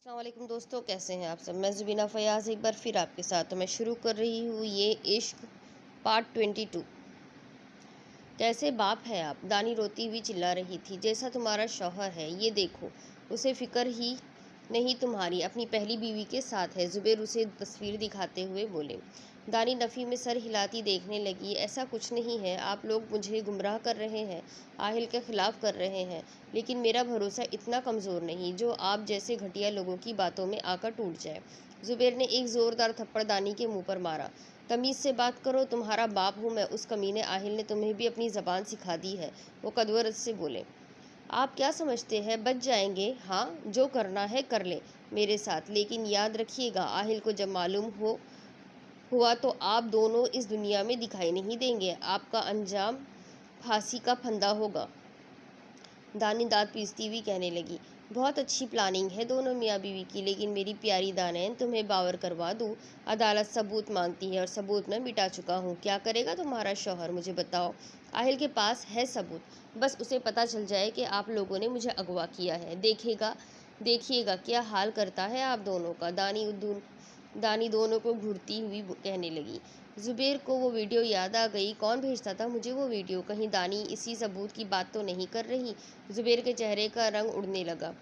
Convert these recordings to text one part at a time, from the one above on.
अस्सलाम वालेकुम दोस्तों, कैसे हैं आप सब। मैं ज़ुबीना फ़याज़ एक बार फिर आपके साथ। तो मैं शुरू कर रही हूँ ये इश्क पार्ट 22। कैसे बाप है आप, दानी रोती हुई चिल्ला रही थी। जैसा तुम्हारा शौहर है, ये देखो, उसे फ़िक्र ही नहीं तुम्हारी अपनी पहली बीवी के साथ है। ज़ुबैर उसे तस्वीर दिखाते हुए बोले। दानी नफ़ी में सर हिलाती देखने लगी। ऐसा कुछ नहीं है, आप लोग मुझे गुमराह कर रहे हैं, आहिल के ख़िलाफ़ कर रहे हैं, लेकिन मेरा भरोसा इतना कमज़ोर नहीं जो आप जैसे घटिया लोगों की बातों में आकर टूट जाए। ज़ुबैर ने एक ज़ोरदार थप्पड़ दानी के मुंह पर मारा। तमीज़ से बात करो, तुम्हारा बाप हूँ मैं। उस कमीने आहिल ने तुम्हें भी अपनी ज़बान सिखा दी है, वो कदवरत से बोले। आप क्या समझते हैं, बच जाएंगे? हाँ, जो करना है कर ले मेरे साथ, लेकिन याद रखिएगा, आहिल को जब मालूम हुआ तो आप दोनों इस दुनिया में दिखाई नहीं देंगे। आपका अंजाम फांसी का फंदा होगा। दानी दांत पीसती हुई कहने लगी। बहुत अच्छी प्लानिंग है दोनों मियाँ बीवी की, लेकिन मेरी प्यारी दानैन, तुम्हें बावर करवा दूँ। अदालत सबूत मांगती है और सबूत मैं मिटा चुका हूँ। क्या करेगा तुम्हारा शौहर, मुझे बताओ। आहिल के पास है सबूत, बस उसे पता चल जाए कि आप लोगों ने मुझे अगवा किया है। देखिएगा क्या हाल करता है आप दोनों का। दानी दोनों को घूरती हुई कहने लगी। ज़ुबैर को वो वीडियो याद आ गई। कौन भेजता था मुझे वो वीडियो? कहीं दानी इसी सबूत की बात तो नहीं कर रही? ज़ुबैर के चेहरे का रंग उड़ने लगा।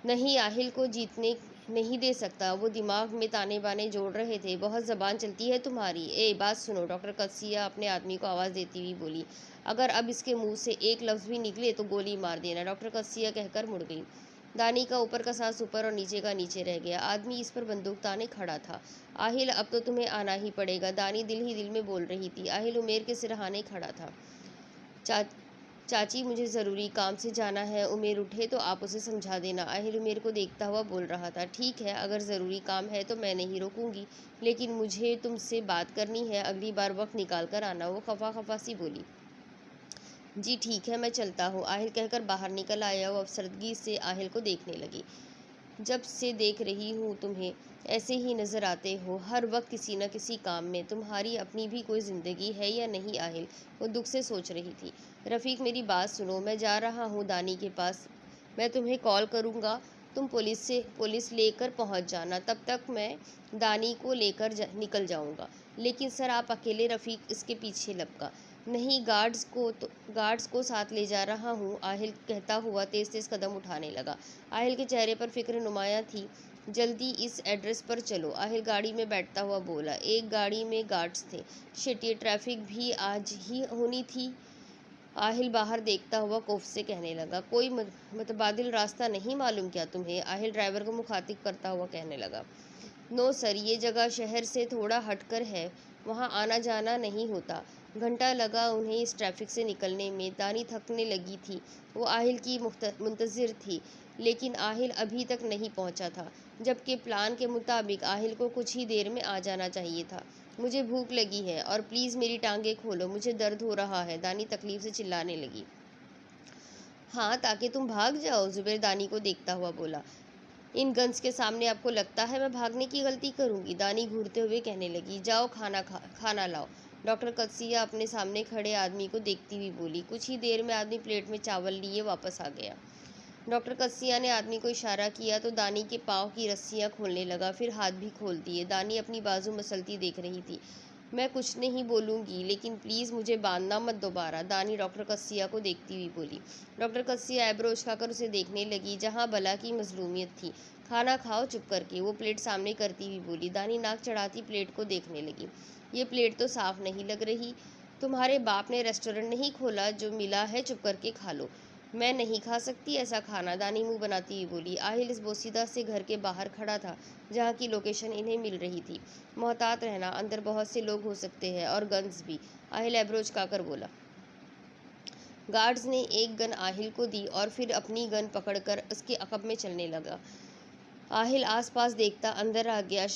नहीं, आहिल को जीतने नहीं दे सकता। वो दिमाग में ताने बाने जोड़ रहे थे। बहुत ज़बान चलती है तुम्हारी। बात सुनो, डॉक्टर कसिया अपने आदमी को आवाज़ देती हुई बोली। अगर अब इसके मुंह से एक लफ्ज़ भी निकले तो गोली मार देना। डॉक्टर कसिया कहकर मुड़ गई। दानी का ऊपर का सांस ऊपर और नीचे का नीचे रह गया। आदमी इस पर बंदूक ताने खड़ा था। आहिल, अब तो तुम्हें आना ही पड़ेगा, दानी दिल ही दिल में बोल रही थी। आहिल उमेर के सिरहाने खड़ा था। चाची, मुझे ज़रूरी काम से जाना है, उमेर उठे तो आप उसे समझा देना। आहिल उमेर को देखता हुआ बोल रहा था। ठीक है, अगर ज़रूरी काम है तो मैं नहीं रोकूंगी, लेकिन मुझे तुमसे बात करनी है, अगली बार वक्त निकाल कर आना। वो खफा खफा सी बोली। जी ठीक है, मैं चलता हूँ, आहिल कहकर बाहर निकल आया। वो अफसरदगी से आहिल को देखने लगी। जब से देख रही हूँ तुम्हें ऐसे ही नज़र आते हो, हर वक्त किसी न किसी काम में। तुम्हारी अपनी भी कोई ज़िंदगी है या नहीं आहिल? वो दुख से सोच रही थी। रफ़ीक, मेरी बात सुनो, मैं जा रहा हूँ दानी के पास। मैं तुम्हें कॉल करूँगा, तुम पुलिस लेकर पहुँच जाना। तब तक मैं दानी को लेकर निकल जाऊँगा। लेकिन सर, आप अकेले? रफ़ीक इसके पीछे लपका। नहीं, गार्ड्स को साथ ले जा रहा हूँ, आहिल कहता हुआ तेज़ तेज़ कदम उठाने लगा। आहिल के चेहरे पर फिक्र नुमाया थी। जल्दी इस एड्रेस पर चलो, आहिल गाड़ी में बैठता हुआ बोला। एक गाड़ी में गार्ड्स थे। शिट, ये ट्रैफिक भी आज ही होनी थी। आहिल बाहर देखता हुआ कोफ से कहने लगा। कोई मतबादिल रास्ता नहीं मालूम क्या तुम्हें? आहिल ड्राइवर को मुखातिब करता हुआ कहने लगा। नो सर, ये जगह शहर से थोड़ा हटकर है, वहाँ आना जाना नहीं होता। घंटा लगा उन्हें इस ट्रैफिक से निकलने में। दानी थकने लगी थी। वो आहिल की मुंतज़िर थी, लेकिन आहिल अभी तक नहीं पहुंचा था, जबकि प्लान के मुताबिक आहिल को कुछ ही देर में आ जाना चाहिए था। मुझे भूख लगी है और प्लीज़ मेरी टांगें खोलो, मुझे दर्द हो रहा है, दानी तकलीफ से चिल्लाने लगी। हाँ, ताकि तुम भाग जाओ, ज़ुबैर दानी को देखता हुआ बोला। इन गन्स के सामने आपको लगता है मैं भागने की गलती करूंगी? दानी घूरते हुए कहने लगी। जाओ, खाना लाओ। डॉक्टर कदसिया अपने सामने खड़े आदमी को देखती हुई बोली। कुछ ही देर में आदमी प्लेट में चावल लिए वापस आ गया। डॉक्टर कदसिया ने आदमी को इशारा किया तो दानी के पाँव की रस्सियां खोलने लगा, फिर हाथ भी खोल दिए। दानी अपनी बाजू मसलती देख रही थी। मैं कुछ नहीं बोलूँगी, लेकिन प्लीज़ मुझे बांधना मत दोबारा, दानी डॉक्टर कदसिया को देखती हुई बोली। डॉक्टर कदसिया आईब्रो उछाकर उसे देखने लगी, जहाँ बला की मजलूमियत थी। खाना खाओ चुप करके, वो प्लेट सामने करती हुई बोली। दानी नाक चढ़ाती प्लेट को देखने लगी। ये प्लेट तो साफ नहीं लग रही। तुम्हारे बाप ने रेस्टोरेंट नहीं खोला? जो मिला है चुप करके खा लो। मैं नहीं खा सकती ऐसा खाना, दानी मुंह बनाती हुई बोली। आहिल इस बोसीदा से घर के बाहर खड़ा था, जहाँ की लोकेशन इन्हें मिल रही थी। मोहतात रहना, अंदर बहुत से लोग हो सकते हैं और गन्स भी, आहिल एब्रोच काकर बोला। गार्ड्स ने एक गन आहिल को दी और फिर अपनी गन पकड़कर उसके अकब में चलने लगा। आहिल आसपास देखता अंदर आ गया।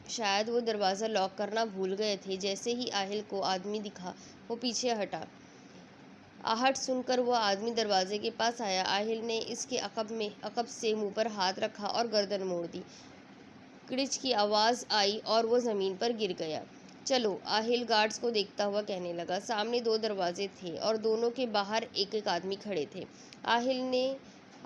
शायद वो दरवाज़ा लॉक करना भूल गए थे। जैसे ही आहिल को आदमी दिखा, वो पीछे हटा। आहट सुनकर वो आदमी दरवाजे के पास आया। आहिल ने इसके अकब से मुंह पर हाथ रखा और गर्दन मोड़ दी। क्रिच की आवाज़ आई और वो ज़मीन पर गिर गया। चलो, आहिल गार्ड्स को देखता हुआ कहने लगा। सामने दो दरवाजे थे और दोनों के बाहर एक एक आदमी खड़े थे।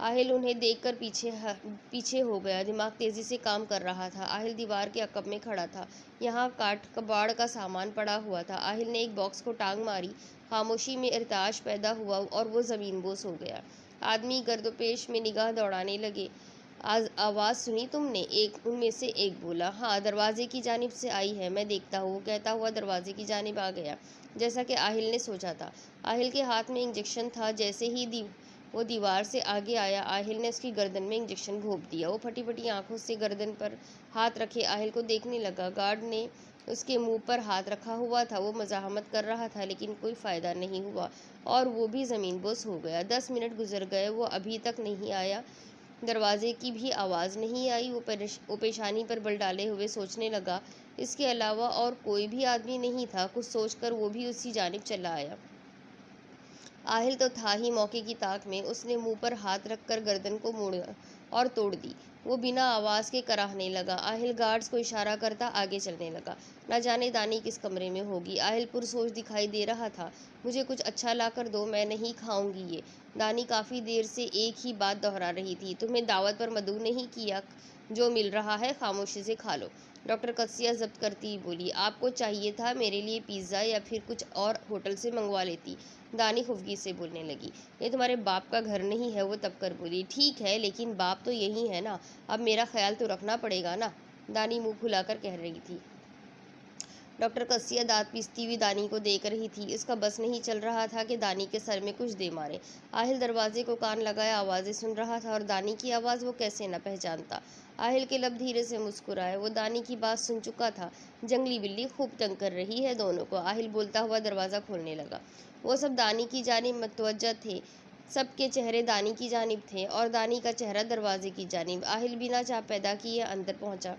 आहिल उन्हें देखकर पीछे हो गया। दिमाग तेजी से काम कर रहा था। आहिल दीवार के अकब में खड़ा था। यहाँ काठ कबाड़ का सामान पड़ा हुआ था। आहिल ने एक बॉक्स को टांग मारी। खामोशी में इर्ताश पैदा हुआ और वो जमीन बोस हो गया। आदमी गर्दोपेश में निगाह दौड़ाने लगे। आज आवाज़ सुनी तुमने? एक उनमें से एक बोला। हाँ, दरवाजे की जानिब से आई है, मैं देखता हूँ, कहता हुआ दरवाजे की जानिब आ गया। जैसा कि आहिल ने सोचा था। आहिल के हाथ में इंजेक्शन था। जैसे ही वो दीवार से आगे आया, आहिल ने उसकी गर्दन में इंजेक्शन घोंप दिया। वो फटी फटी आंखों से गर्दन पर हाथ रखे आहिल को देखने लगा। गार्ड ने उसके मुंह पर हाथ रखा हुआ था। वो मजाहमत कर रहा था, लेकिन कोई फ़ायदा नहीं हुआ और वो भी ज़मीन बोस हो गया। 10 मिनट गुजर गए, वो अभी तक नहीं आया। दरवाजे की भी आवाज़ नहीं आई। वो पेशानी पर बल डाले हुए सोचने लगा। इसके अलावा और कोई भी आदमी नहीं था। कुछ सोचकर वो भी उसी जानिब चला आया। आहिल तो था ही मौके की ताक में। उसने मुंह पर हाथ रखकर गर्दन को मोड़ा और तोड़ दी। वो बिना आवाज़ के कराहने लगा। आहिल गार्ड्स को इशारा करता आगे चलने लगा। न जाने दानी किस कमरे में होगी। आहिल पुरसोच दिखाई दे रहा था। मुझे कुछ अच्छा ला कर दो, मैं नहीं खाऊंगी ये। दानी काफ़ी देर से एक ही बात दोहरा रही थी। तुम्हें दावत पर मदऊ नहीं किया? जो मिल रहा है खामोशी से खा लो। डॉक्टर कसिया जब्त करती ही बोली। आपको चाहिए था मेरे लिए पिज़्ज़ा या फिर कुछ और होटल से मंगवा लेती। दानी खुफगी से बोलने लगी। ये तुम्हारे बाप का घर नहीं है, वो तब कर बोली। ठीक है, लेकिन बाप तो यही है ना, अब मेरा ख्याल तो रखना पड़ेगा ना, दानी मुंह फुलाकर कह रही थी। डॉक्टर कसिया दांत पीसती हुई दानी को देख रही थी। इसका बस नहीं चल रहा था कि दानी के सर में कुछ दे मारे। आहिल दरवाजे को कान लगाए आवाज़ें सुन रहा था और दानी की आवाज़ वो कैसे न पहचानता। आहिल के लब धीरे से मुस्कुराए। वो दानी की बात सुन चुका था। जंगली बिल्ली खूब तंग कर रही है दोनों को। आहिल बोलता हुआ दरवाज़ा खोलने लगा। वो सब दानी की जानिब मुतवज्जह थे। सबके चेहरे दानी की जानिब थे और दानी का चेहरा दरवाजे की जानिब। आहिल बिना चाह पैदा किए अंदर पहुंचा।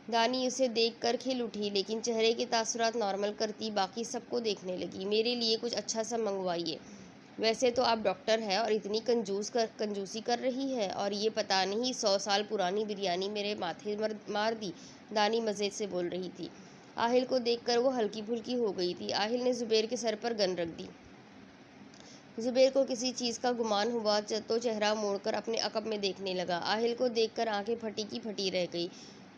दानी उसे देखकर खिल उठी, लेकिन चेहरे के तासुरात नॉर्मल करती बाकी सबको देखने लगी। मेरे लिए कुछ अच्छा सा मंगवाइए। वैसे तो आप डॉक्टर हैं और इतनी कंजूसी कर रही है, और ये पता नहीं 100 साल पुरानी बिरयानी मेरे माथे मार दी। दानी मज़े से बोल रही थी। आहिल को देखकर वो हल्की फुल्की हो गई थी। आहिल ने जुबैर के सर पर गन रख दी। जुबैर को किसी चीज़ का गुमान हुआ तो चेहरा मोड़कर अपने अकब में देखने लगा। आहिल को देखकर आंखें फटी की फटी रह गई।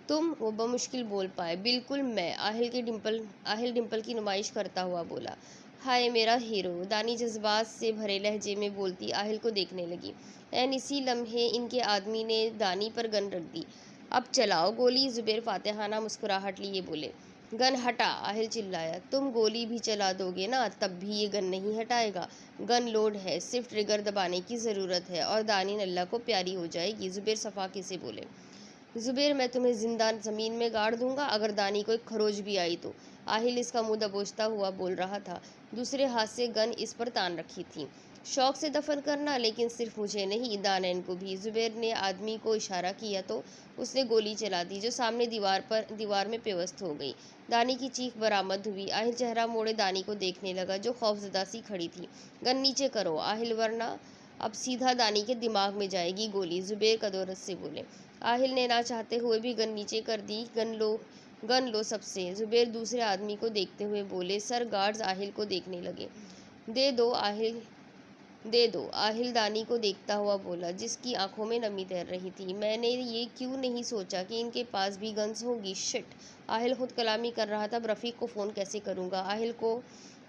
तुम? वो बमुश्किल बोल पाए। बिल्कुल मैं। आहिल डिम्पल की नुमाइश करता हुआ बोला। हाय मेरा हीरो, दानी जज्बात से भरे लहजे में बोलती आहिल को देखने लगी। एन इसी लम्हे इनके आदमी ने दानी पर गन रख दी। अब चलाओ गोली। जुबैर फातिहाना मुस्कुराहट लिए बोले। गन हटा, आहिल चिल्लाया। तुम गोली भी चला दोगे ना, तब भी ये गन नहीं हटाएगा। गन लोड है, सिर्फ ट्रिगर दबाने की ज़रूरत है और दानी अल्लाह को प्यारी हो जाएगी। जुबैर सफाकी से बोले। जुबैर, मैं तुम्हें जिंदा ज़मीन में गाड़ दूंगा अगर दानी को एक खरोच भी आई तो। आहिल इसका मुंह दबोचता हुआ बोल रहा था। दूसरे हाथ से गन इस पर तान रखी थी। शौक से दफन करना, लेकिन सिर्फ मुझे नहीं, दानैन को भी। जुबैर ने आदमी को इशारा किया तो उसने गोली चला दी, जो सामने दीवार में पेवस्त हो गई। दानी की चीख बरामद हुई। आहिल चेहरा मोड़े दानी को देखने लगा, जो खौफजदा सी खड़ी थी। गन नीचे करो आहिल, वरना अब सीधा दानी के दिमाग में जाएगी गोली। जुबैर कदोरत से बोले। आहिल ने ना चाहते हुए भी गन नीचे कर दी। गन लो सबसे। जुबैर दूसरे आदमी को देखते हुए बोले। सर गार्ड्स आहिल को देखने लगे। दे दो आहिल, दे दो, आहिल दानी को देखता हुआ बोला, जिसकी आंखों में नमी तैर रही थी। मैंने ये क्यों नहीं सोचा कि इनके पास भी गन्स होगी। शिट। आहिल खुद कलामी कर रहा था। अब रफ़ीक को फ़ोन कैसे करूँगा। आहिल को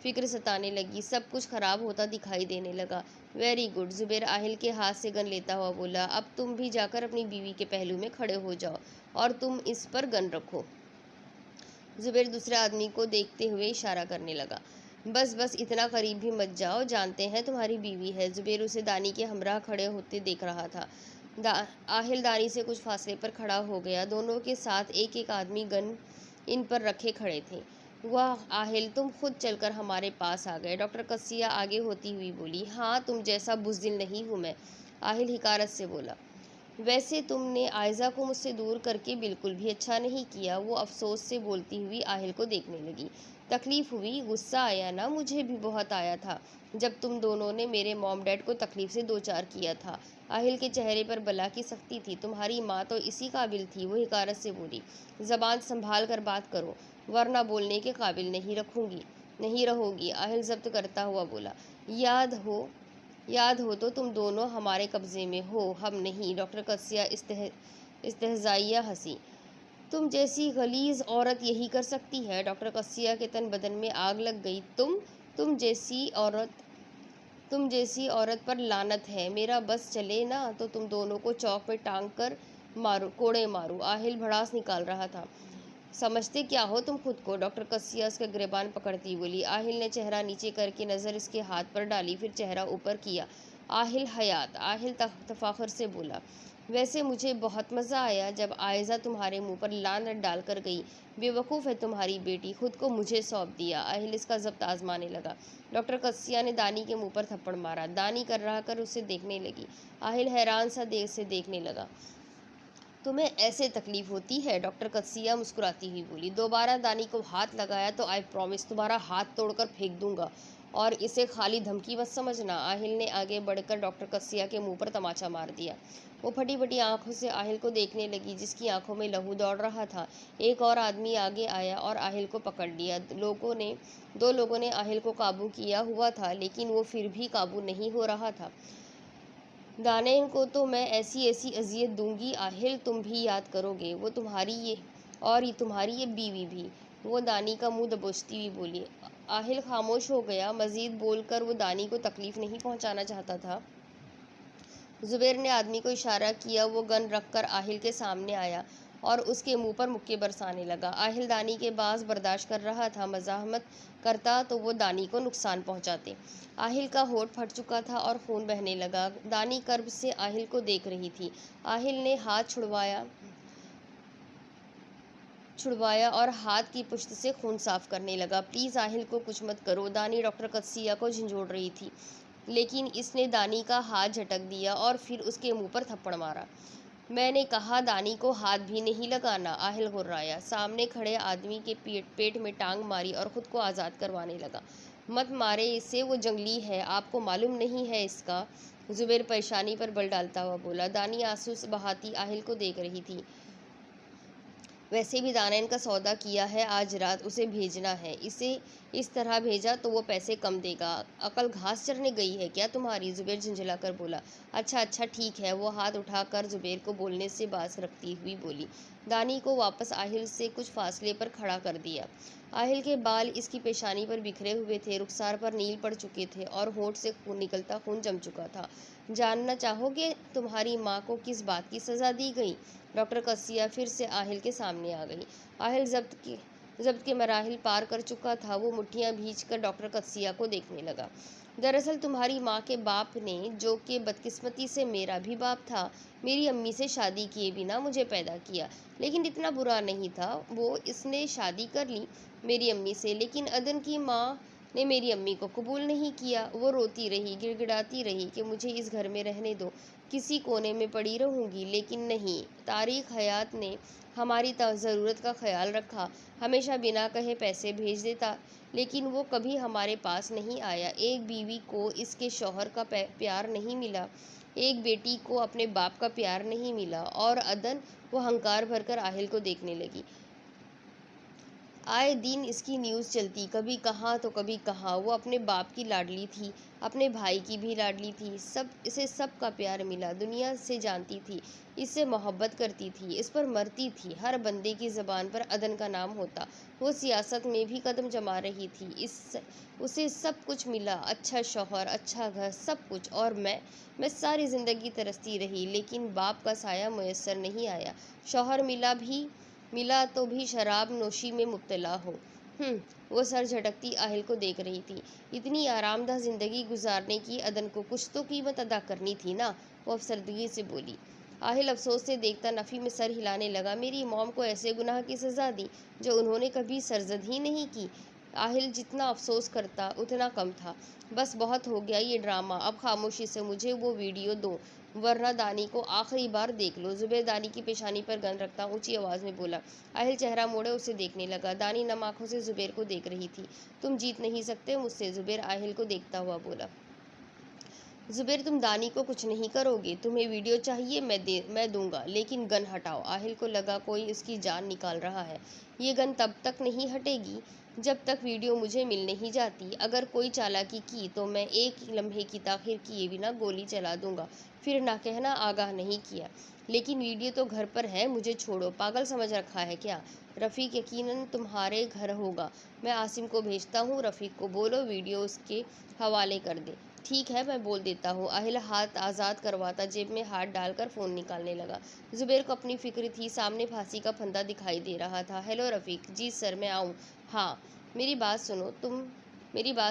फिक्र सताने लगी। सब कुछ खराब होता दिखाई देने लगा। Very good. जुबैर आहिल के हाथ से गन लेता हुआ बोला। अब तुम भी जाकर अपनी बीवी के पहलू में खड़े हो जाओ और तुम इस पर गन रखो। जुबैर दूसरे आदमी को देखते हुए इशारा करने लगा। बस बस, इतना करीब भी मत जाओ, जानते हैं तुम्हारी बीवी है। जुबैर उसे दानी के हमराह खड़े होते देख रहा था। आहिल दानी से कुछ फासले पर खड़ा हो गया। दोनों के साथ एक एक आदमी गन इन पर रखे खड़े थे। वाह आहिल, तुम खुद चलकर हमारे पास आ गए। डॉक्टर कसिया आगे होती हुई बोली। हाँ, तुम जैसा बुज़दिल नहीं हूँ मैं, आहिल हिकारत से बोला। वैसे तुमने आयज़ा को मुझसे दूर करके बिल्कुल भी अच्छा नहीं किया। वो अफसोस से बोलती हुई आहिल को देखने लगी। तकलीफ़ हुई, गुस्सा आया ना? मुझे भी बहुत आया था जब तुम दोनों ने मेरे मॉम डैड को तकलीफ़ से दो चार किया था। आहिल के चेहरे पर बला की सख्ती थी। तुम्हारी माँ तो इसी काबिल थी, वो हिकारत से बोली। ज़बान संभाल कर बात करो, वरना बोलने के काबिल नहीं रहोगी, आहिल जब्त करता हुआ बोला। याद हो याद हो तो तुम दोनों हमारे कब्जे में हो, हम नहीं। डॉक्टर कसिया इस्तेहजाइया हंसी। तुम जैसी गलीज औरत यही कर सकती है। डॉक्टर कसिया के तन बदन में आग लग गई। तुम जैसी औरत तुम जैसी औरत पर लानत है। मेरा बस चले ना तो तुम दोनों को चौक में टांग कर मारू, कोड़े मारू। आहिल भड़ास निकाल रहा था। समझते क्या हो तुम खुद को? डॉक्टर कसिया उसका गिरबान पकड़ती बोली। आहिल ने चेहरा नीचे करके नज़र इसके हाथ पर डाली, फिर चेहरा ऊपर किया। आहिल हयात। आहिल तफाखुर से बोला, वैसे मुझे बहुत मज़ा आया जब आयज़ा तुम्हारे मुंह पर लानत डाल कर गई। बेवकूफ़ है तुम्हारी बेटी, खुद को मुझे सौंप दिया। आहिल इसका जब्त आजमाने लगा। डॉक्टर कसिया ने दानी के मुंह पर थप्पड़ मारा। दानी कर रहा कर उसे देखने लगी। आहिल हैरान सा से देखने लगा। तुम्हें ऐसे तकलीफ होती है? डॉक्टर कसिया मुस्कुराती हुई बोली। दोबारा दानी को हाथ लगाया तो आई प्रॉमिस तुम्हारा हाथ तोड़कर फेंक दूंगा, और इसे खाली धमकी मत समझना। आहिल ने आगे बढ़कर डॉक्टर कसिया के मुंह पर तमाचा मार दिया। वो फटी फटी आंखों से आहिल को देखने लगी, जिसकी आंखों में लहू दौड़ रहा था। एक और आदमी आगे आया और आहिल को पकड़ लिया। दो लोगों ने आहिल को काबू किया हुआ था, लेकिन वो फिर भी काबू नहीं हो रहा था। दानेन को तो मैं ऐसी ऐसी अजियत दूंगी आहिल, तुम भी याद करोगे। वो तुम्हारी ये बीवी भी। वो दानी का मुंह दबोचती हुई बोली। आहिल खामोश हो गया। मजीद बोलकर वो दानी को तकलीफ नहीं पहुंचाना चाहता था। जुबैर ने आदमी को इशारा किया। वो गन रखकर आहिल के सामने आया और उसके मुंह पर मुक्के बरसाने लगा। आहिल दानी के बाज बर्दाश्त कर रहा था। मज़ाहमत करता तो वो दानी को नुकसान पहुंचाते। आहिल का होठ फट चुका था और खून बहने लगा। दानी कर्ब से आहिल को देख रही थी। आहिल ने हाथ छुड़वाया और हाथ की पुश्त से खून साफ करने लगा। प्लीज़ आहिल को कुछ मत करो। दानी डॉक्टर कसिया को झंझोड़ रही थी, लेकिन इसने दानी का हाथ झटक दिया और फिर उसके मुंह पर थप्पड़ मारा। मैंने कहा दानी को हाथ भी नहीं लगाना। आहिल घुर्राया। सामने खड़े आदमी के पेट में टांग मारी और खुद को आज़ाद करवाने लगा। मत मारे इसे, वो जंगली है, आपको मालूम नहीं है इसका? जुबैर परेशानी पर बल डालता हुआ बोला। दानी आंसू बहाती आहिल को देख रही थी। वैसे भी दाना इनका सौदा किया है, आज रात उसे भेजना है। इसे इस तरह भेजा तो वो पैसे कम देगा। अकल घास चरने गई है क्या तुम्हारी? जुबैर झंझला कर बोला। अच्छा ठीक है। वो हाथ उठाकर जुबैर को बोलने से बास रखती हुई बोली। दानी को वापस आहिल से कुछ फासले पर खड़ा कर दिया। आहिल के बाल इसकी पेशानी पर बिखरे हुए थे, रुखसार पर नील पड़ चुके थे और होठ से खून जम चुका था। जानना चाहोगे तुम्हारी माँ को किस बात की सज़ा दी गई? डॉक्टर कसिया फिर से आहिल के सामने आ गई। आहिल जब्त के मराहिल पार कर चुका था। वो मुट्ठियां भींचकर डॉक्टर कसिया को देखने लगा। दरअसल तुम्हारी माँ के बाप ने, जो कि बदकिस्मती से मेरा भी बाप था, मेरी अम्मी से शादी किए बिना मुझे पैदा किया। लेकिन इतना बुरा नहीं था वो, इसने शादी कर ली मेरी अम्मी से, लेकिन अदन की माँ ने मेरी अम्मी को कबूल नहीं किया। वो रोती रही, गिड़गिड़ाती रही कि मुझे इस घर में रहने दो, किसी कोने में पड़ी रहूँगी। लेकिन नहीं, तारीख हयात ने हमारी ज़रूरत का ख्याल रखा। हमेशा बिना कहे पैसे भेज देता, लेकिन वो कभी हमारे पास नहीं आया। एक बीवी को इसके शौहर का प्यार नहीं मिला, एक बेटी को अपने बाप का प्यार नहीं मिला। और अदन, वो हंकार भरकर आहिल को देखने लगी। आए दिन इसकी न्यूज़ चलती, कभी कहाँ तो कभी कहाँ। वो अपने बाप की लाडली थी, अपने भाई की भी लाडली थी। इसे सबका प्यार मिला, दुनिया से जानती थी, इससे मोहब्बत करती थी, इस पर मरती थी। हर बंदे की ज़बान पर अदन का नाम होता। वो सियासत में भी कदम जमा रही थी। उसे सब कुछ मिला, अच्छा शौहर, अच्छा घर, सब कुछ। और मैं सारी ज़िंदगी तरसती रही, लेकिन बाप का साया मुयस्सर नहीं आया। शौहर मिला तो भी शराब नोशी में मुब्तला हो। वो सर झटकती आहिल को देख रही थी। इतनी आरामदाह जिंदगी गुजारने की अदन को कुछ तो कीमत अदा करनी थी ना। वो अफसरदगी से बोली। आहिल अफसोस से देखता नफ़ी में सर हिलाने लगा। मेरी मॉम को ऐसे गुनाह की सज़ा दी जो उन्होंने कभी सरजद ही नहीं की। आहिल जितना अफसोस करता उतना कम था। बस बहुत हो गया ये ड्रामा, अब खामोशी से मुझे वो वीडियो दो, वरना दानी को आखिरी बार देख लो। जुबैर दानी की पेशानी पर गन रखता ऊंची आवाज़ में बोला। आहिल चेहरा मोड़े उसे देखने लगा। दानी नम आंखों से जुबैर को देख रही थी। तुम जीत नहीं सकते मुझसे, जुबैर आहिल को देखता हुआ बोला। जुबैर, तुम दानी को कुछ नहीं करोगे। तुम्हें वीडियो चाहिए, मैं दूंगा, लेकिन गन हटाओ। आहिल को लगा कोई उसकी जान निकाल रहा है। ये गन तब तक नहीं हटेगी जब तक वीडियो मुझे मिल नहीं जाती। अगर कोई चालाकी की तो मैं एक लम्हे की ताखिर किए बिना गोली चला दूंगा। फिर ना कहना आगाह नहीं किया। लेकिन वीडियो तो घर पर है, मुझे छोड़ो। पागल समझ रखा है क्या? रफ़ीक यकीनन तुम्हारे घर होगा। मैं आसिम को भेजता हूँ, रफ़ीक को बोलो वीडियो उसके हवाले कर दे। ठीक है, मैं बोल देता हूँ। आहिल हाथ आज़ाद करवाता जेब में हाथ डालकर फ़ोन निकालने लगा। ज़ुबैर को अपनी फ़िक्र थी, सामने फांसी का फंदा दिखाई दे रहा था। हेलो रफ़ीक। जी सर, मैं आऊँ? हाँ, मेरी बात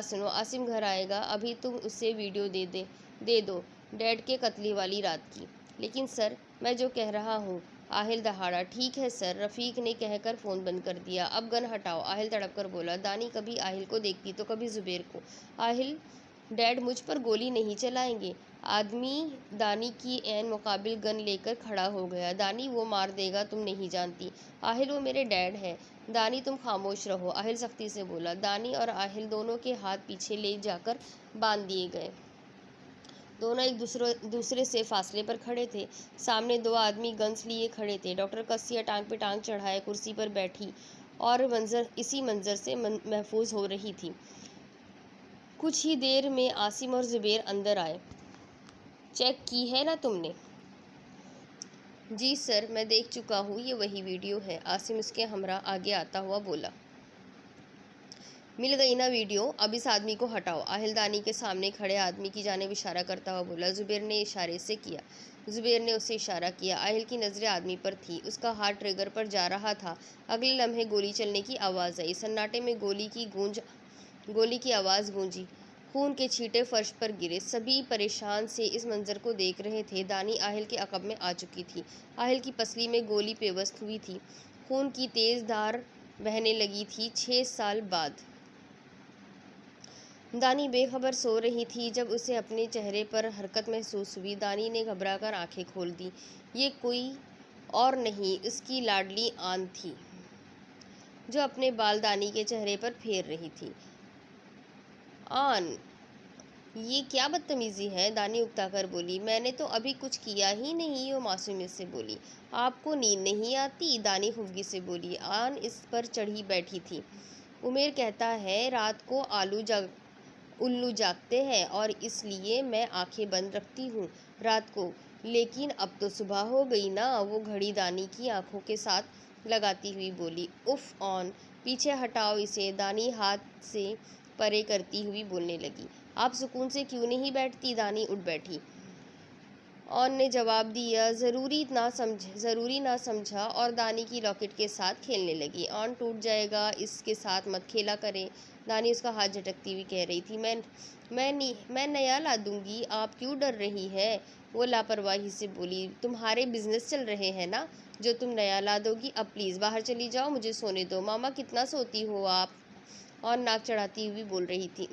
सुनो, आसिम घर आएगा, अभी तुम उसे वीडियो दे दो डैड के कत्ले वाली रात की। लेकिन सर, मैं जो कह रहा हूँ। आहिल दहाड़ा। ठीक है सर, रफ़ीक ने कहकर फ़ोन बंद कर दिया। अब गन हटाओ, आहिल तड़प कर बोला। दानी कभी आहिल को देखती तो कभी ज़ुबैर को। आहिल, डैड मुझ पर गोली नहीं चलाएंगे। आदमी दानी की ऐन मुकाबिल गन लेकर खड़ा हो गया। दानी, वो मार देगा, तुम नहीं जानती। आहिल, वो मेरे डैड है। दानी, तुम खामोश रहो, आहिल सख्ती से बोला। दानी और आहिल दोनों के हाथ पीछे ले जाकर बांध दिए गए। दोनों एक दूसरे से फासले पर खड़े थे। सामने दो आदमी गन्स लिए खड़े थे। डॉक्टर कसिया टांग पे टांग चढ़ाए कुर्सी पर बैठी और इसी मंजर से महफूज हो रही थी। कुछ ही देर में आसिम और ज़ुबैर अंदर आए। चेक की है ना तुमने? जी सर, मैं देख चुका हूँ, ये वही वीडियो है। आसिम उसके हमरा आगे आता हुआ बोला। मिल गई ना वीडियो? अब इस आदमी को हटाओ, आहिल दानी के सामने खड़े आदमी की जानिब इशारा करता हुआ बोला। ज़ुबैर ने इशारे से किया। ज़ुबैर ने उसे इशारा किया। आहिल की नज़रें आदमी पर थी, उसका हाथ ट्रिगर पर जा रहा था। अगले लम्हे गोली चलने की आवाज़ आई। सन्नाटे में गोली की आवाज़ गूंजी। खून के छींटे फर्श पर गिरे। सभी परेशान से इस मंजर को देख रहे थे। दानी आहिल के अकब में आ चुकी थी। आहिल की पसली में गोली पेवस्त हुई थी। खून की तेज़ धार बहने लगी थी। 6 साल बाद दानी बेखबर सो रही थी जब उसे अपने चेहरे पर हरकत महसूस हुई। दानी ने घबराकर आंखें खोल दी। ये कोई और नहीं, उसकी लाडली आन थी जो अपने बाल दानी के चेहरे पर फेर रही थी। आन, ये क्या बदतमीजी है? दानी उकताकर बोली। मैंने तो अभी कुछ किया ही नहीं, वो मासूमियत से बोली। आपको नींद नहीं आती? दानी खुफगी से बोली। आन इस पर चढ़ी बैठी थी। उमेर कहता है रात को उल्लू जागते हैं और इसलिए मैं आंखें बंद रखती हूँ रात को। लेकिन अब तो सुबह हो गई ना, वो घड़ी दानी की आंखों के साथ लगाती हुई बोली। उफ ऑन, पीछे हटाओ इसे, दानी हाथ से परे करती हुई बोलने लगी। आप सुकून से क्यों नहीं बैठती? दानी उठ बैठी। ऑन ने जवाब दिया। ज़रूरी ना समझा और दानी की लॉकेट के साथ खेलने लगी। ऑन टूट जाएगा, इसके साथ मत खेला करें, दानी उसका हाथ झटकती हुई कह रही थी। मैं नया ला दूंगी, आप क्यों डर रही है? वो लापरवाही से बोली। तुम्हारे बिजनेस चल रहे हैं ना, जो तुम नया ला दोगी। अब प्लीज़ बाहर चली जाओ, मुझे सोने दो। मामा, कितना सोती हो आप? और नाक चढ़ाती हुई बोल रही थी।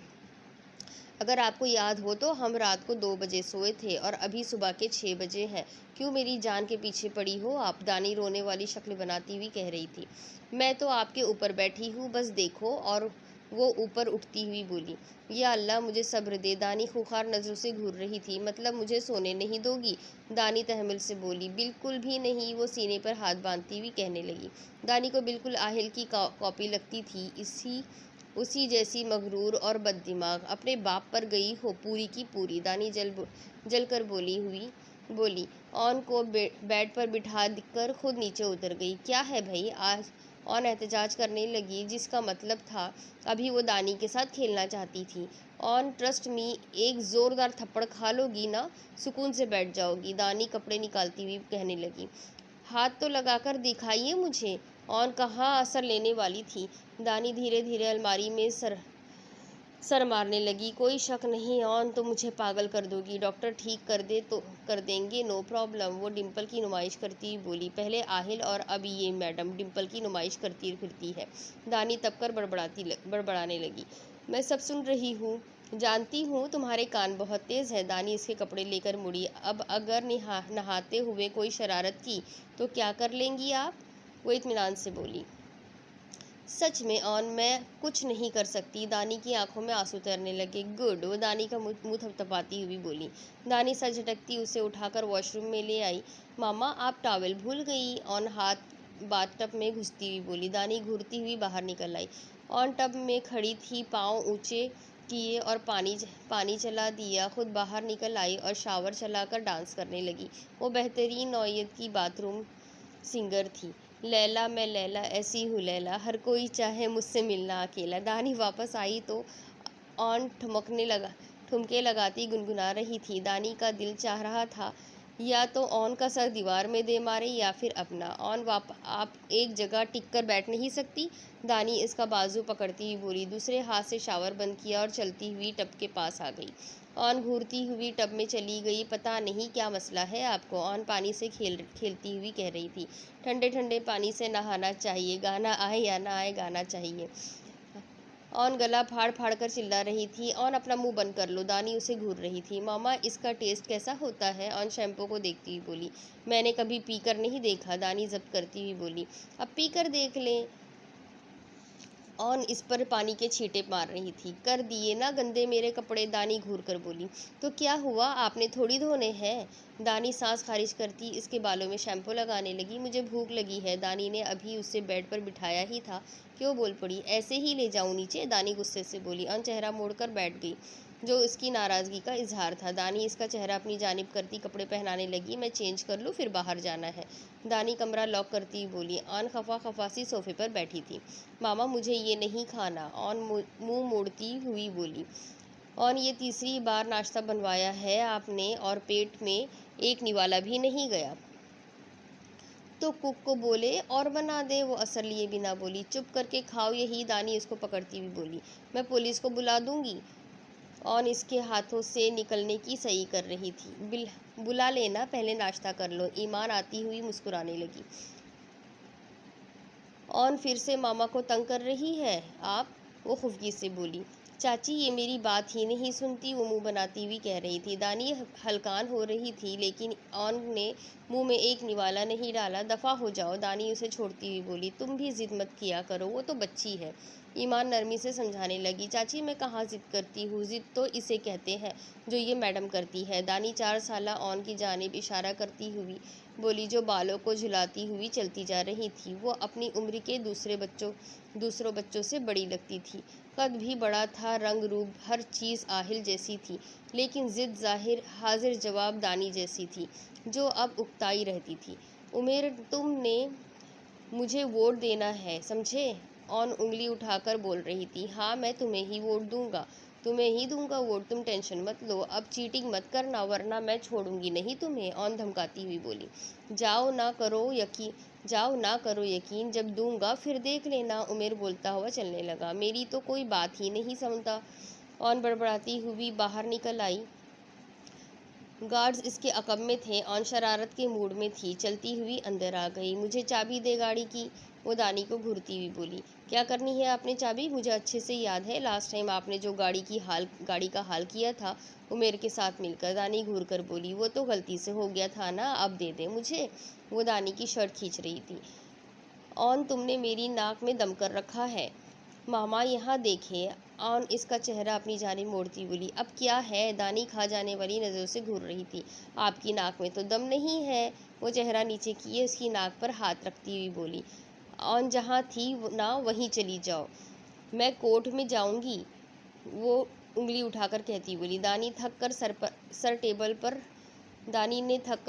अगर आपको याद हो तो हम रात को 2 बजे सोए थे और अभी सुबह के 6 बजे हैं। क्यों मेरी जान के पीछे पड़ी हो आप? दानी रोने वाली शक्ल बनाती हुई कह रही थी। मैं तो आपके ऊपर बैठी हूँ, बस देखो। और वो ऊपर उठती हुई बोली। या अल्लाह, मुझे सब्र दे। दानी खूंखार नज़रों से घूर रही थी। मतलब मुझे सोने नहीं दोगी? दानी तहम्मुल से बोली। बिल्कुल भी नहीं, वो सीने पर हाथ बांधती हुई कहने लगी। दानी को बिल्कुल आहिल की कॉपी लगती थी, उसी जैसी मगरूर और बददिमाग। अपने बाप पर गई हो पूरी की पूरी। दानी जल कर बोली। ऑन को बेड पर बिठा कर खुद नीचे उतर गई। क्या है भाई? आज ऑन एहतजाज करने लगी, जिसका मतलब था अभी वो दानी के साथ खेलना चाहती थी। ऑन, ट्रस्ट मी, एक ज़ोरदार थप्पड़ खा लोगी ना, सुकून से बैठ जाओगी। दानी कपड़े निकालती हुई कहने लगी। हाथ तो लगाकर दिखाइए मुझे। ऑन कहाँ असर लेने वाली थी। दानी धीरे धीरे अलमारी में सर मारने लगी। कोई शक नहीं, ऑन तो मुझे पागल कर दोगी। डॉक्टर ठीक कर दे तो कर देंगे, नो प्रॉब्लम। वो डिम्पल की नुमाइश करती हुई बोली। पहले आहिल और अब ये मैडम डिम्पल की नुमाइश करती फिरती है। दानी तब कर बड़बड़ाने लगी। मैं सब सुन रही हूँ, जानती हूँ तुम्हारे कान बहुत तेज़ हैं। दानी इसके कपड़े लेकर मुड़ी। अब अगर नहाते हुए कोई शरारत की तो क्या कर लेंगी आप? वो इत्मीनान से बोली। सच में ऑन, मैं कुछ नहीं कर सकती। दानी की आंखों में आंसू तैरने लगे। गुड, वो दानी का मुंह थपथपाती हुई बोली। दानी सर झटकती उसे उठाकर वॉशरूम में ले आई। मामा, आप टॉवेल भूल गई। ऑन हाथ बाथटब में घुसती हुई बोली। दानी घूरती हुई बाहर निकल आई। ऑन टब में खड़ी थी, पाँव ऊंचे किए और पानी चला दिया। खुद बाहर निकल आई और शावर चलाकर डांस करने लगी। वो बेहतरीन नौयत की बाथरूम सिंगर थी। लैला मैं लैला ऐसी हूँ लैला, हर कोई चाहे मुझसे मिलना अकेला। दानी वापस आई तो ऑन ठुमके लगाती गुनगुना रही थी। दानी का दिल चाह रहा था या तो ऑन का सर दीवार में दे मारे या फिर अपना। ऑन आप एक जगह टिक कर बैठ नहीं सकती? दानी इसका बाजू पकड़ती हुई बोली। दूसरे हाथ से शावर बंद किया और चलती हुई टब के पास आ गई। ऑन घूरती हुई टब में चली गई। पता नहीं क्या मसला है आपको, ऑन पानी से खेलती हुई कह रही थी। ठंडे ठंडे पानी से नहाना चाहिए, गाना आए या ना आए गाना चाहिए। ऑन गला फाड़ फाड़ कर चिल्ला रही थी। ऑन अपना मुंह बंद कर लो। दानी उसे घूर रही थी। मामा इसका टेस्ट कैसा होता है? ऑन शैम्पू को देखती हुई बोली। मैंने कभी पीकर नहीं देखा। दानी जब्त करती हुई बोली। अब पीकर देख लें। ऑन इस पर पानी के छींटे मार रही थी। कर दिए ना गंदे मेरे कपड़े, दानी घूर कर बोली। तो क्या हुआ, आपने थोड़ी धोने हैं? दानी सांस खारिज करती इसके बालों में शैम्पू लगाने लगी। मुझे भूख लगी है। दानी ने अभी उसे बेड पर बिठाया ही था क्यों बोल पड़ी। ऐसे ही ले जाऊं नीचे? दानी गुस्से से बोली। ऑन चेहरा मोड़कर बैठ गई, जो उसकी नाराज़गी का इजहार था। दानी इसका चेहरा अपनी जानिब करती कपड़े पहनाने लगी। मैं चेंज कर लूँ, फिर बाहर जाना है। दानी कमरा लॉक करती बोली। ऑन खफा खफासी सोफे पर बैठी थी। मामा मुझे ये नहीं खाना, ऑन मुंह मोड़ती हुई बोली। ऑन ये तीसरी बार नाश्ता बनवाया है आपने और पेट में एक निवाला भी नहीं गया। तो कुक को बोले और बना दे। वो असर लिए बिना बोली। चुप करके खाओ यही, दानी उसको पकड़ती हुई बोली। मैं पुलिस को बुला दूंगी। ऑन इसके हाथों से निकलने की सही कर रही थी। बुला लेना, पहले नाश्ता कर लो। ईमान आती हुई मुस्कुराने लगी। ऑन फिर से मामा को तंग कर रही है आप? वो खुफगी से बोली। चाची ये मेरी बात ही नहीं सुनती, वो मुंह बनाती हुई कह रही थी। दानी हलकान हो रही थी, लेकिन ऑन ने मुंह में एक निवाला नहीं डाला। दफ़ा हो जाओ, दानी उसे छोड़ती हुई बोली। तुम भी जिद मत किया करो, वो तो बच्ची है। ईमान नरमी से समझाने लगी। चाची मैं कहाँ जिद करती हूँ, जिद तो इसे कहते हैं जो ये मैडम करती है। दानी 4 साला ऑन की जानिब इशारा करती हुई बोली, जो बालों को झुलाती हुई चलती जा रही थी। वो अपनी उम्र के दूसरों बच्चों से बड़ी लगती थी। कद भी बड़ा था, रंग रूप हर चीज़ आहिल जैसी थी, लेकिन जिद जाहिर हाजिर जवाब दानी जैसी थी, जो अब उकताई रहती थी। उमेर तुमने मुझे वोट देना है, समझे? ऑन उंगली उठाकर बोल रही थी। हाँ मैं तुम्हें ही वोट दूंगा, तुम्हें ही दूंगा वोट, तुम टेंशन मत लो। अब चीटिंग मत करना वरना मैं छोड़ूंगी नहीं तुम्हें, ऑन धमकाती हुई बोली। जाओ ना करो यकीन, जब दूंगा फिर देख लेना। उमेर बोलता हुआ चलने लगा। मेरी तो कोई बात ही नहीं समझता। ऑन बड़बड़ाती हुई बाहर निकल आई। गार्ड्स इसके अकब में थे। ऑन शरारत के मूड में थी, चलती हुई अंदर आ गई। मुझे चाबी दे गाड़ी की, वो दानी को घूरती हुई बोली। क्या करनी है आपने चाबी? मुझे अच्छे से याद है, लास्ट टाइम आपने जो गाड़ी का हाल किया था उमेर के साथ मिलकर। दानी घूर कर बोली। वो तो गलती से हो गया था ना, अब दे दे मुझे। वो दानी की शर्ट खींच रही थी। ऑन तुमने मेरी नाक में दम कर रखा है। मामा यहाँ देखे। ऑन इसका चेहरा अपनी जानिब मोड़ती बोली। अब क्या है? दानी खा जाने वाली नज़रों से घूर रही थी। आपकी नाक में तो दम नहीं है। वो चेहरा नीचे किए उसकी नाक पर हाथ रखती हुई बोली। ऑन जहाँ थी ना वहीं चली जाओ, मैं कोर्ट में जाऊंगी, वो उंगली उठाकर कहती बोली। दानी ने थककर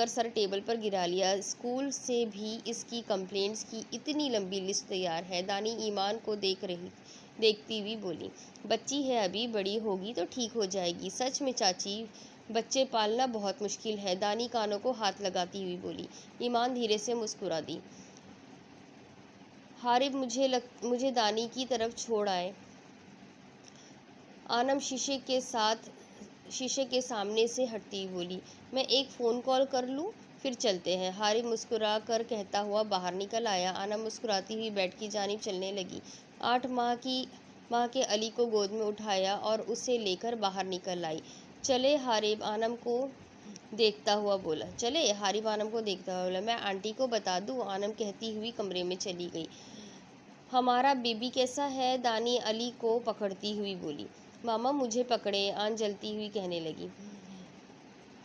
सर टेबल पर गिरा लिया। स्कूल से भी इसकी कंप्लेंट्स की इतनी लंबी लिस्ट तैयार है। दानी ईमान को देखती हुई बोली। बच्ची है अभी, बड़ी होगी तो ठीक हो जाएगी। सच में चाची, बच्चे पालना बहुत मुश्किल है। दानी कानों को हाथ लगाती हुई बोली। ईमान धीरे से मुस्कुरा दी। हारिब मुझे दानी की तरफ छोड़ आए। आनम शीशे के सामने से हटती हुई बोली। मैं एक फ़ोन कॉल कर लूँ, फिर चलते हैं। हारिब मुस्कुरा कर कहता हुआ बाहर निकल आया। आनम मुस्कुराती हुई बेड की जानिब चलने लगी। 8 माह के अली को गोद में उठाया और उसे लेकर बाहर निकल आई। चले हारिब आनम को देखता हुआ बोला। मैं आंटी को बता दूँ? आनम कहती हुई कमरे में चली गई। हमारा बेबी कैसा है? दानी अली को पकड़ती हुई बोली। मामा मुझे पकड़े, आन जलती हुई कहने लगी।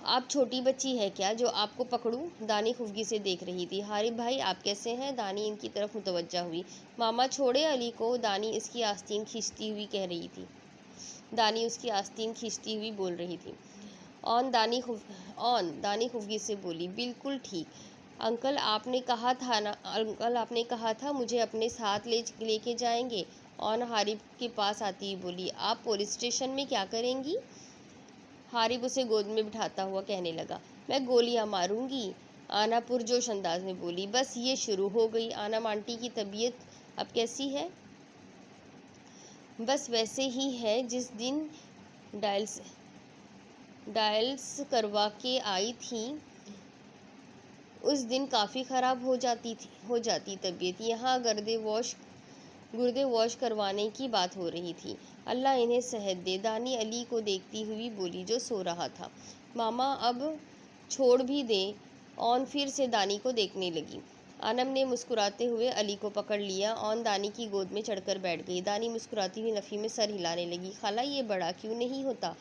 आप छोटी बच्ची है क्या जो आपको पकड़ूं? दानी खुफगी से देख रही थी। हारिफ भाई आप कैसे हैं? दानी इनकी तरफ मुतवज्जा हुई। मामा छोड़े अली को, दानी इसकी आस्तीन खींचती हुई कह रही थी। दानी उसकी आस्तीन खींचती हुई बोल रही थी। दानी खुफगी से बोली, बिल्कुल ठीक। अंकल आपने कहा था मुझे अपने साथ लेके जाएंगे। हारिफ के पास आती ही बोली, आप पुलिस स्टेशन में क्या करेंगी? हारिफ उसे गोद में बिठाता हुआ कहने लगा, मैं गोलियां मारूंगी। आना पुरजोश अंदाज में बोली, बस ये शुरू हो गई। आनम आंटी की तबीयत अब कैसी है? बस वैसे ही है जिस दिन डायल्स करवा के आई थी, उस दिन काफ़ी ख़राब हो जाती तबीयत। यहाँ गुर्दे वॉश करवाने की बात हो रही थी। अल्लाह इन्हें सेहत दे। दानी अली को देखती हुई बोली जो सो रहा था। मामा अब छोड़ भी दे। फिर से दानी को देखने लगी। आनम ने मुस्कुराते हुए अली को पकड़ लिया। दानी की गोद में चढ़कर बैठ गई। दानी मुस्कुराती हुई नफ़ी में सर हिलाने लगी। खाला ये बड़ा क्यों नहीं होता?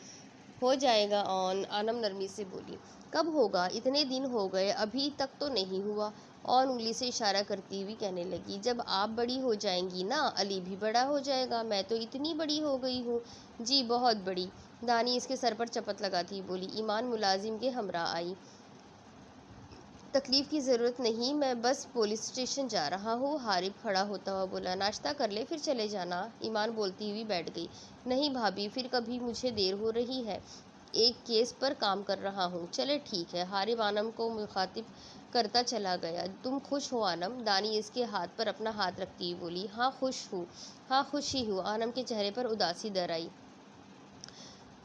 हो जाएगा आनम नरमी से बोली। कब होगा? इतने दिन हो गए अभी तक तो नहीं हुआ। उंगली से इशारा करती हुई कहने लगी, जब आप बड़ी हो जाएंगी ना अली भी बड़ा हो जाएगा। मैं तो इतनी बड़ी हो गई हूँ। जी बहुत बड़ी। दानी इसके सर पर चपत लगाती बोली। ईमान मुलाजिम के हमरा आई। तकलीफ़ की ज़रूरत नहीं, मैं बस पुलिस स्टेशन जा रहा हूँ। हारिफ खड़ा होता हुआ बोला, नाश्ता कर ले फिर चले जाना। ईमान बोलती हुई बैठ गई। नहीं भाभी, फिर कभी, मुझे देर हो रही है, एक केस पर काम कर रहा हूँ। चले ठीक है। हारिफ आनम को मुखातिब करता चला गया। तुम खुश हो आनम? दानी इसके हाथ पर अपना हाथ रखती हुई बोली। हाँ खुश हूँ, हाँ खुश ही हूँ। आनम के चेहरे पर उदासी दर आई।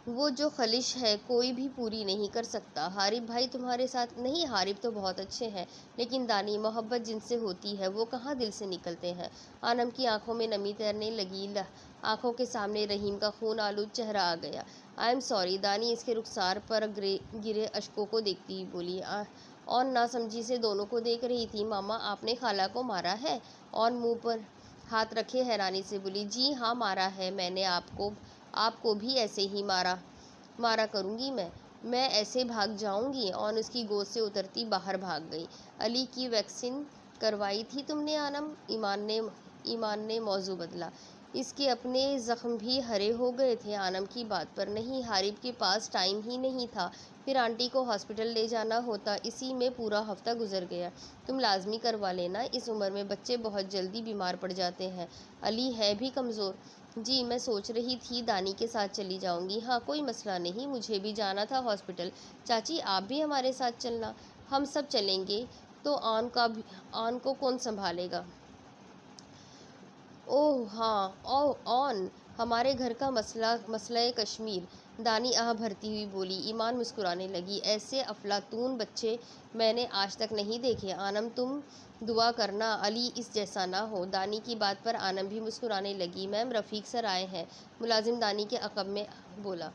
वो जो ख्वाहिश है कोई भी पूरी नहीं कर सकता। हारिफ भाई तुम्हारे साथ नहीं? हारिफ तो बहुत अच्छे हैं, लेकिन दानी मोहब्बत जिनसे होती है वो कहाँ दिल से निकलते हैं। आनम की आंखों में नमी तैरने लगी। आंखों के सामने रहीम का खून आलूद चेहरा आ गया। I am sorry. दानी इसके रुखसार पर गिरे अश्कों को देखती हुई बोली और नासमझी से दोनों को देख रही थी। मामा आपने खाला को मारा है? और मुंह पर हाथ रखे हैरानी से बोली, जी हाँ मारा है मैंने। आपको भी ऐसे ही मारा करूँगी मैं ऐसे भाग जाऊँगी। और उसकी गोद से उतरती बाहर भाग गई। अली की वैक्सीन करवाई थी तुमने आनम? ईमान ने मौजू बदला। इसके अपने ज़ख्म भी हरे हो गए थे। आनम की बात पर नहीं, हारिफ के पास टाइम ही नहीं था। फिर आंटी को हॉस्पिटल ले जाना होता, इसी में पूरा हफ्ता गुजर गया। तुम लाजमी करवा लेना, इस उम्र में बच्चे बहुत जल्दी बीमार पड़ जाते हैं। अली है भी कमज़ोर। जी मैं सोच रही थी दानी के साथ चली जाऊंगी। हाँ कोई मसला नहीं, मुझे भी जाना था हॉस्पिटल। चाची आप भी हमारे साथ चलना। हम सब चलेंगे तो ऑन को कौन संभालेगा? ओह हाँ, ऑन हमारे घर का मसला कश्मीर। दानी आह भरती हुई बोली। ईमान मुस्कुराने लगी। ऐसे अफलातून बच्चे मैंने आज तक नहीं देखे। आनम तुम दुआ करना अली इस जैसा ना हो। दानी की बात पर आनम भी मुस्कुराने लगी। मैम रफ़ीक सर आए हैं। मुलाजिम दानी के अक़ब में बोला।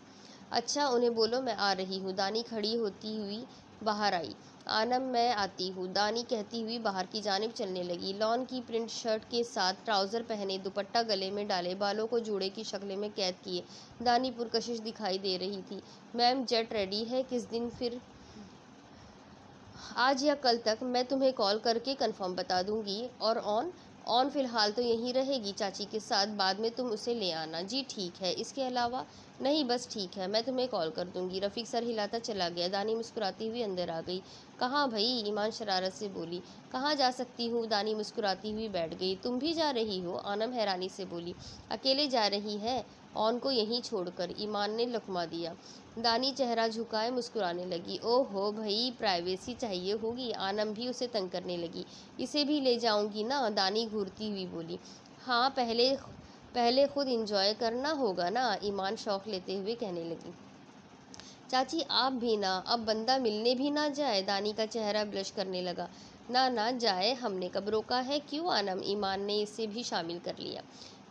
अच्छा उन्हें बोलो मैं आ रही हूँ। दानी खड़ी होती हुई बाहर आई। आनम मैं आती हूँ, दानी कहती हुई बाहर की जानिब चलने लगी। लॉन की प्रिंट शर्ट के साथ ट्राउज़र पहने, दुपट्टा गले में डाले, बालों को जूड़े की शक्ल में कैद किए दानी पुरकशिश दिखाई दे रही थी। मैम जेट रेडी है, किस दिन फिर? आज या कल तक मैं तुम्हें कॉल करके कंफर्म बता दूंगी। और ऑन फ़िलहाल तो यहीं रहेगी चाची के साथ, बाद में तुम उसे ले आना। जी ठीक है। इसके अलावा? नहीं बस ठीक है, मैं तुम्हें कॉल कर दूंगी। रफ़ीक सर हिलाता चला गया। दानी मुस्कुराती हुई अंदर आ गई। कहाँ भई? ईमान शरारत से बोली। कहाँ जा सकती हूँ? दानी मुस्कुराती हुई बैठ गई। तुम भी जा रही हो? आनम हैरानी से बोली। अकेले जा रही है? को यहीं छोड़कर, ईमान ने लुकमा दिया। दानी चेहरा झुकाए मुस्कुराने लगी। ओहो भई प्राइवेसी चाहिए होगी। आनम भी उसे तंग करने लगी। इसे भी ले जाऊंगी ना? दानी घूरती हुई बोली। हाँ पहले खुद इंजॉय करना होगा ना, ईमान शौक लेते हुए कहने लगी। चाची आप भी ना, अब बंदा मिलने भी ना जाए? दानी का चेहरा ब्लश करने लगा। ना जाए, हमने कब रोका है? क्यों आनम? ईमान ने इसे भी शामिल कर लिया।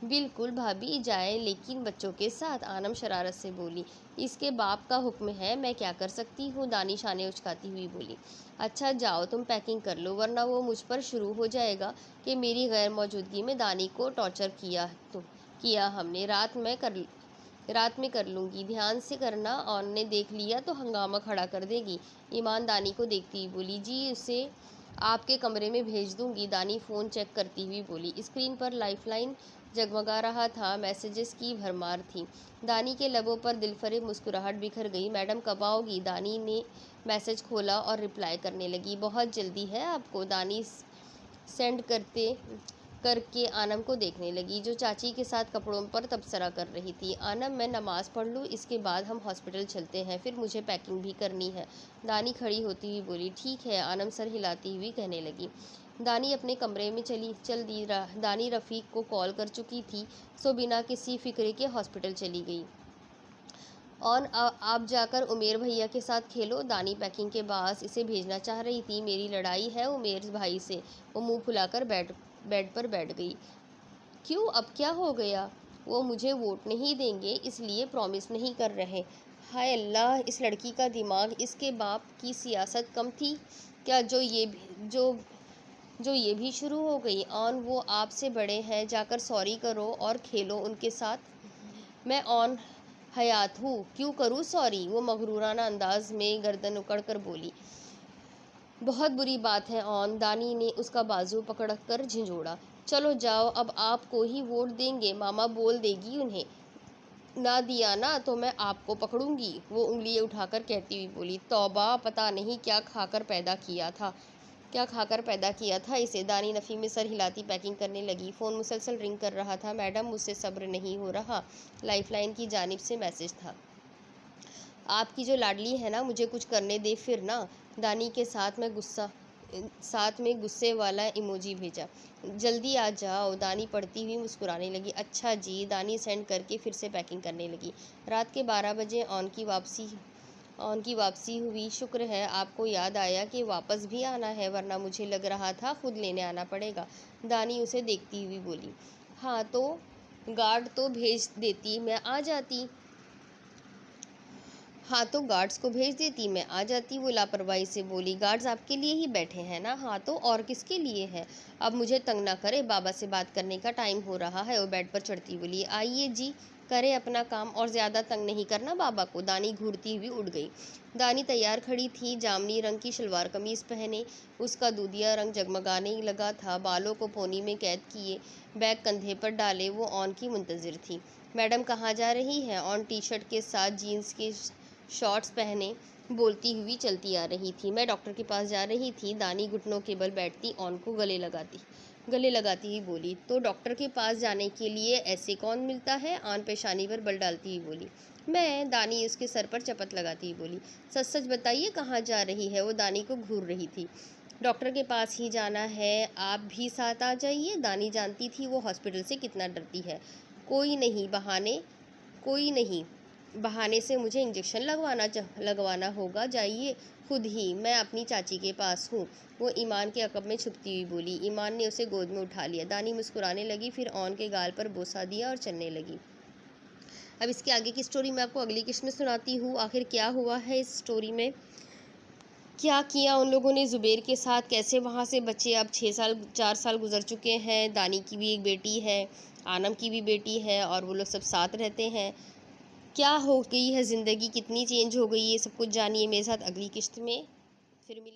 बिल्कुल भाभी जाए, लेकिन बच्चों के साथ। आनम शरारत से बोली। इसके बाप का हुक्म है, मैं क्या कर सकती हूँ? दानी शाने उचकाती हुई बोली। अच्छा जाओ तुम पैकिंग कर लो, वरना वो मुझ पर शुरू हो जाएगा कि मेरी गैर मौजूदगी में दानी को टॉर्चर किया हमने। रात में रात में कर लूँगी, ध्यान से करना, ऑन ने देख लिया तो हंगामा खड़ा कर देगी। ईमान दानी को देखती हुई बोली, जी उसे आपके कमरे में भेज दूँगी। दानी फ़ोन चेक करती हुई बोली। स्क्रीन पर लाइफलाइन जगमगा रहा था, मैसेजेस की भरमार थी। दानी के लबों पर दिलफरेब मुस्कुराहट बिखर गई। मैडम कब आओगी? दानी ने मैसेज खोला और रिप्लाई करने लगी, बहुत जल्दी है आपको। दानी सेंड करके आनम को देखने लगी, जो चाची के साथ कपड़ों पर तबसरा कर रही थी। आनम, मैं नमाज़ पढ़ लूँ, इसके बाद हम हॉस्पिटल चलते हैं, फिर मुझे पैकिंग भी करनी है। दानी खड़ी होती हुई बोली, ठीक है। आनम सर हिलाती हुई कहने लगी। दानी अपने कमरे में दानी रफ़ीक को कॉल कर चुकी थी, सो बिना किसी फिक्रे के हॉस्पिटल चली गई। आप जाकर उमेर भैया के साथ खेलो। दानी पैकिंग के बाद इसे भेजना चाह रही थी। मेरी लड़ाई है उमेर भाई से। वो मुंह फुलाकर बेड पर बैठ गई। क्यों, अब क्या हो गया? वो मुझे वोट नहीं देंगे, इसलिए प्रॉमिस नहीं कर रहे। हाय अल्लाह, इस लड़की का दिमाग, इसके बाप की सियासत कम थी क्या जो ये भी शुरू हो गई? ऑन, वो आपसे बड़े हैं, जाकर सॉरी करो और खेलो उनके साथ। मैं ऑन हयात हूँ, क्यों करूँ सॉरी? वो मगरूराना अंदाज में गर्दन उकड़ कर बोली। बहुत बुरी बात है ऑन, दानी ने उसका बाजू पकड़कर झिंझोड़ा। चलो जाओ, अब आपको ही वोट देंगे, मामा बोल देगी उन्हें। ना दिया ना तो मैं आपको पकड़ूंगी, वो उंगलियां उठाकर कहती हुई बोली। तौबा, पता नहीं क्या खाकर पैदा किया था इसे। दानी नफ़ी में सर हिलाती पैकिंग करने लगी। फ़ोन मुसलसल रिंग कर रहा था। मैडम, मुझसे सब्र नहीं हो रहा, लाइफलाइन की जानिब से मैसेज था। आपकी जो लाडली है ना, मुझे कुछ करने दे फिर ना। दानी के साथ में गुस्से वाला इमोजी भेजा। जल्दी आ जाओ, दानी पढ़ती हुई मुस्कुराने लगी। अच्छा जी। दानी सेंड करके फिर से पैकिंग करने लगी। रात के 12 बजे ऑन की वापसी हुई। शुक्र है आपको याद आया कि वापस भी आना है, वरना मुझे लग रहा था खुद लेने आना पड़ेगा। दानी उसे देखती हुई बोली। हाँ तो गार्ड तो भेज देती, मैं आ जाती। हाँ तो गार्ड्स को भेज देती, मैं आ जाती, वो लापरवाही से बोली। गार्ड्स आपके लिए ही बैठे हैं ना? हाँ तो और किसके लिए है? अब मुझे तंग ना करे, बाबा से बात करने का टाइम हो रहा है। वो बेड पर चढ़ती बोली। आइए जी, करे अपना काम और ज़्यादा तंग नहीं करना बाबा को। दानी घूरती हुई उड़ गई। दानी तैयार खड़ी थी, जामनी रंग की शलवार कमीज़ पहने, उसका दूधिया रंग जगमगाने लगा था। बालों को पोनी में कैद किए, बैग कंधे पर डाले, वो ऑन की मुंतजिर थी। मैडम कहाँ जा रही हैं? ऑन टी शर्ट के साथ जीन्स के शॉर्ट्स पहने बोलती हुई चलती आ रही थी। मैं डॉक्टर के पास जा रही थी। दानी घुटनों के बल बैठती ऑन को गले लगाती ही बोली। तो डॉक्टर के पास जाने के लिए ऐसे कौन मिलता है? ऑन पेशानी पर बल डालती हुई बोली। मैं। दानी उसके सर पर चपत लगाती हुई बोली। सच सच बताइए, कहाँ जा रही है? वो दानी को घूर रही थी। डॉक्टर के पास ही जाना है, आप भी साथ आ जाइए। दानी जानती थी वो हॉस्पिटल से कितना डरती है। कोई नहीं, बहाने से मुझे इंजेक्शन लगवाना होगा, जाइए खुद ही, मैं अपनी चाची के पास हूँ। वो ईमान के अकब में छुपती हुई बोली। ईमान ने उसे गोद में उठा लिया। दानी मुस्कुराने लगी, फिर ऑन के गाल पर बोसा दिया और चलने लगी। अब इसके आगे की स्टोरी मैं आपको अगली किस्त में सुनाती हूँ। आखिर क्या हुआ है इस स्टोरी में, क्या किया उन लोगों ने ज़ुबैर के साथ, कैसे वहाँ से बचे। अब 4 साल गुजर चुके हैं। दानी की भी एक बेटी है, आनम की भी बेटी है, और वो लोग सब साथ रहते हैं। क्या हो गई है ज़िंदगी, कितनी चेंज हो गई है, सब कुछ जानिए मेरे साथ अगली किस्त में। फिर मिले।